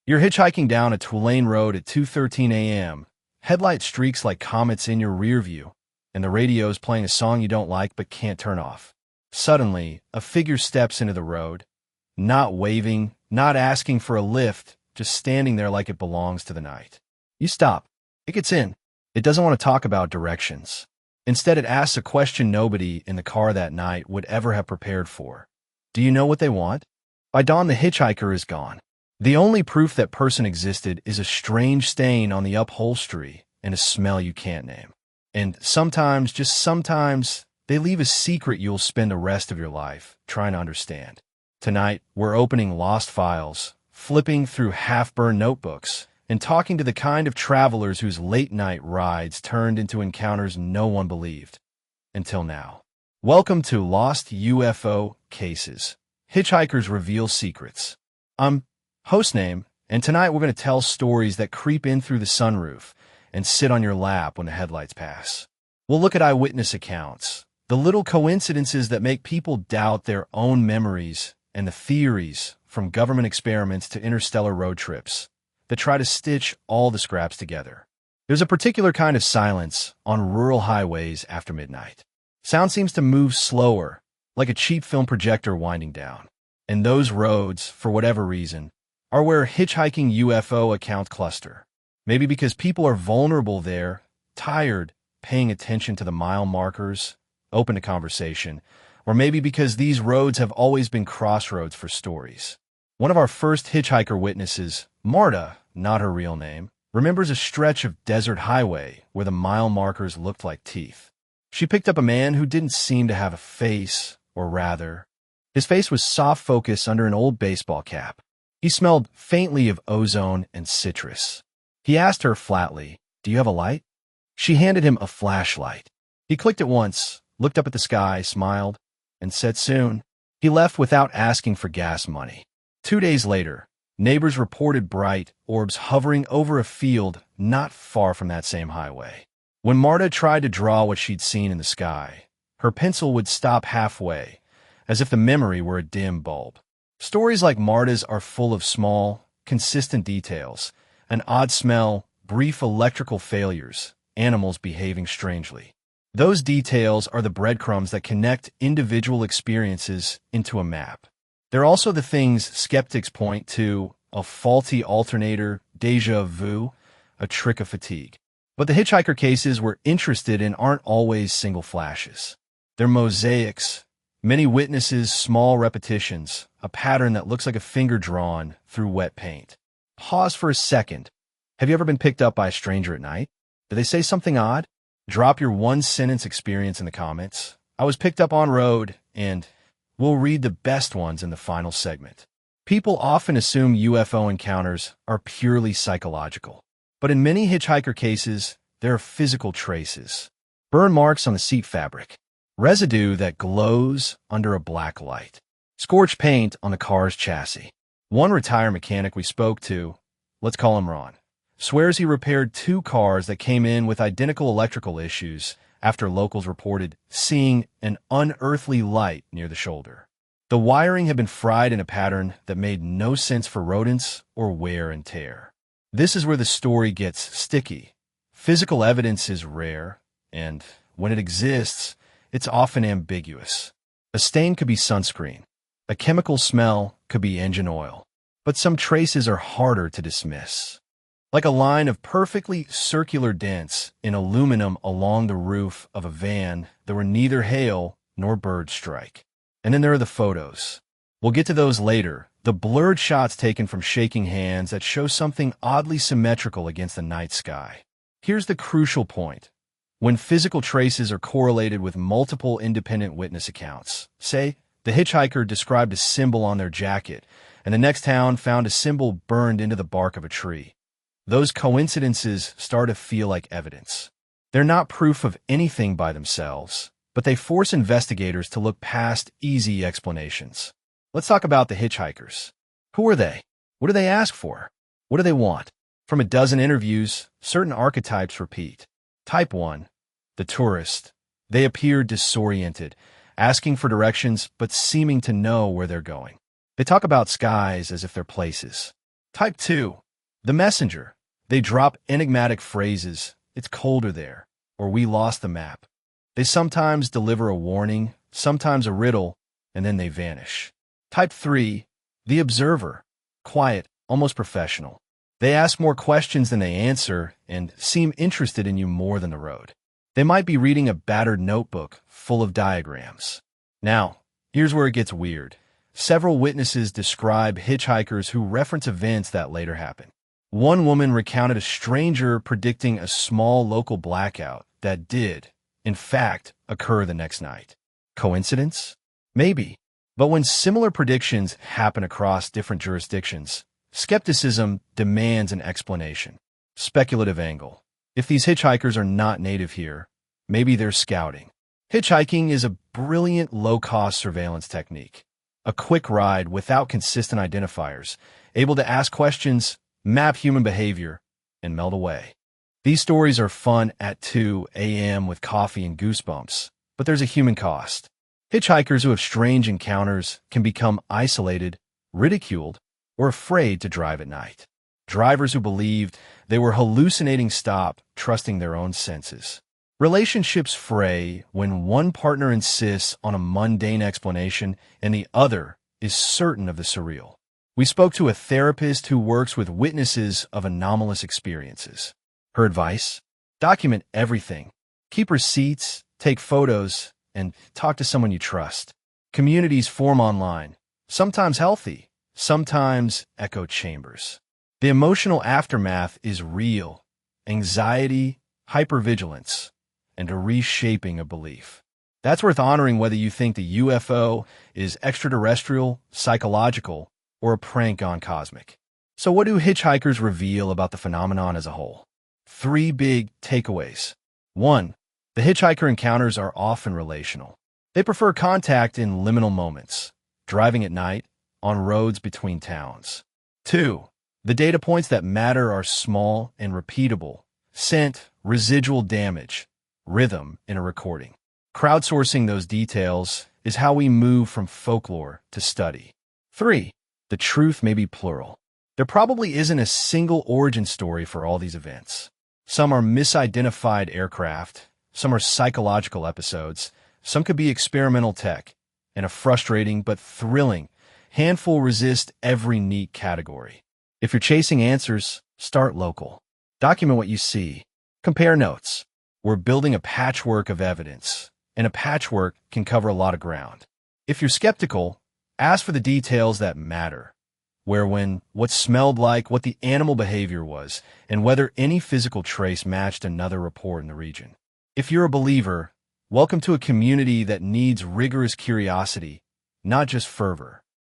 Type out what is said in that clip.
You're hitchhiking down a two-lane road at 2:13 a.m. Headlight streaks like comets in your rear view, and the radio's playing a song you don't like but can't turn off. Suddenly, a figure steps into the road, not waving, not asking for a lift, just standing there like it belongs to the night. You stop. It gets in. It doesn't want to talk about directions. Instead, it asks a question nobody in the car that night would ever have prepared for. Do you know what they want? By dawn, the hitchhiker is gone. The only proof that person existed is a strange stain on the upholstery and a smell you can't name. And sometimes, just sometimes, they leave a secret you'll spend the rest of your life trying to understand. Tonight, we're opening lost files, flipping through half-burned notebooks, and talking to the kind of travelers whose late-night rides turned into encounters no one believed. Until now. Welcome to Lost UFO Cases. Hitchhikers Reveal Secrets. I'm Hostname, and tonight we're going to tell stories that creep in through the sunroof and sit on your lap when the headlights pass. We'll look at eyewitness accounts, the little coincidences that make people doubt their own memories, and the theories, from government experiments to interstellar road trips, that try to stitch all the scraps together. There's a particular kind of silence on rural highways after midnight. Sound seems to move slower, like a cheap film projector winding down. And those roads, for whatever reason, are where hitchhiking UFO accounts cluster. Maybe because people are vulnerable there, tired, paying attention to the mile markers, open to conversation, or maybe because these roads have always been crossroads for stories. One of our first hitchhiker witnesses, Marta, not her real name, remembers a stretch of desert highway where the mile markers looked like teeth. She picked up a man who didn't seem to have a face, or rather, his face was soft focus under an old baseball cap. He smelled faintly of ozone and citrus. He asked her flatly, "Do you have a light?" She handed him a flashlight. He clicked it once, looked up at the sky, smiled, and said soon. He left without asking for gas money. 2 days later, neighbors reported bright orbs hovering over a field not far from that same highway. When Marta tried to draw what she'd seen in the sky, her pencil would stop halfway, as if the memory were a dim bulb. Stories like Marta's are full of small, consistent details, an odd smell, brief electrical failures, animals behaving strangely. Those details are the breadcrumbs that connect individual experiences into a map. They're also the things skeptics point to: a faulty alternator, déjà vu, a trick of fatigue. But the hitchhiker cases we're interested in aren't always single flashes. They're mosaics, many witnesses, small repetitions, a pattern that looks like a finger drawn through wet paint. Pause for a second. Have you ever been picked up by a stranger at night? Did they say something odd? Drop your one-sentence experience in the comments. I was picked up on road, and we'll read the best ones in the final segment. People often assume UFO encounters are purely psychological. But in many hitchhiker cases, there are physical traces. Burn marks on the seat fabric. Residue that glows under a black light. Scorched paint on the car's chassis. One retired mechanic we spoke to, let's call him Ron, swears he repaired 2 cars that came in with identical electrical issues after locals reported seeing an unearthly light near the shoulder. The wiring had been fried in a pattern that made no sense for rodents or wear and tear. This is where the story gets sticky. Physical evidence is rare, and when it exists, it's often ambiguous. A stain could be sunscreen. A chemical smell could be engine oil. But some traces are harder to dismiss. Like a line of perfectly circular dents in aluminum along the roof of a van that were neither hail nor bird strike. And then there are the photos. We'll get to those later. The blurred shots taken from shaking hands that show something oddly symmetrical against the night sky. Here's the crucial point. When physical traces are correlated with multiple independent witness accounts, say, the hitchhiker described a symbol on their jacket, and the next town found a symbol burned into the bark of a tree. Those coincidences start to feel like evidence. They're not proof of anything by themselves, but they force investigators to look past easy explanations. Let's talk about the hitchhikers. Who are they? What do they ask for? What do they want? From a dozen interviews, certain archetypes repeat. Type 1. The tourist. They appear disoriented, asking for directions but seeming to know where they're going. They talk about skies as if they're places. Type 2. The messenger. They drop enigmatic phrases, "It's colder there," or "We lost the map." They sometimes deliver a warning, sometimes a riddle, and then they vanish. Type 3. The observer. Quiet, almost professional. They ask more questions than they answer and seem interested in you more than the road. They might be reading a battered notebook full of diagrams. Now, here's where it gets weird. Several witnesses describe hitchhikers who reference events that later happened. One woman recounted a stranger predicting a small local blackout that did, in fact, occur the next night. Coincidence? Maybe. But when similar predictions happen across different jurisdictions, skepticism demands an explanation. Speculative angle. If these hitchhikers are not native here, maybe they're scouting. Hitchhiking is a brilliant low-cost surveillance technique. A quick ride without consistent identifiers, able to ask questions, map human behavior, and melt away. These stories are fun at 2 a.m. with coffee and goosebumps, but there's a human cost. Hitchhikers who have strange encounters can become isolated, ridiculed, or afraid to drive at night. Drivers who believed they were hallucinating stop trusting their own senses. Relationships fray when one partner insists on a mundane explanation and the other is certain of the surreal. We spoke to a therapist who works with witnesses of anomalous experiences. Her advice? Document everything. Keep receipts, take photos, and talk to someone you trust. Communities form online, sometimes healthy, sometimes echo chambers. The emotional aftermath is real: anxiety, hypervigilance, and a reshaping of belief. That's worth honoring whether you think the UFO is extraterrestrial, psychological, or a prank gone cosmic. So what do hitchhikers reveal about the phenomenon as a whole? 3 big takeaways. 1. The hitchhiker encounters are often relational. They prefer contact in liminal moments, driving at night, on roads between towns. 2. The data points that matter are small and repeatable: scent, residual damage, rhythm in a recording. Crowdsourcing those details is how we move from folklore to study. 3. The truth may be plural. There probably isn't a single origin story for all these events. Some are misidentified aircraft, some are psychological episodes, some could be experimental tech, and a frustrating but thrilling handful resist every neat category. If you're chasing answers, start local. Document what you see. Compare notes. We're building a patchwork of evidence, and a patchwork can cover a lot of ground. If you're skeptical, ask for the details that matter: where, when, what smelled like, what the animal behavior was, and whether any physical trace matched another report in the region. If you're a believer, welcome to a community that needs rigorous curiosity, not just fervor.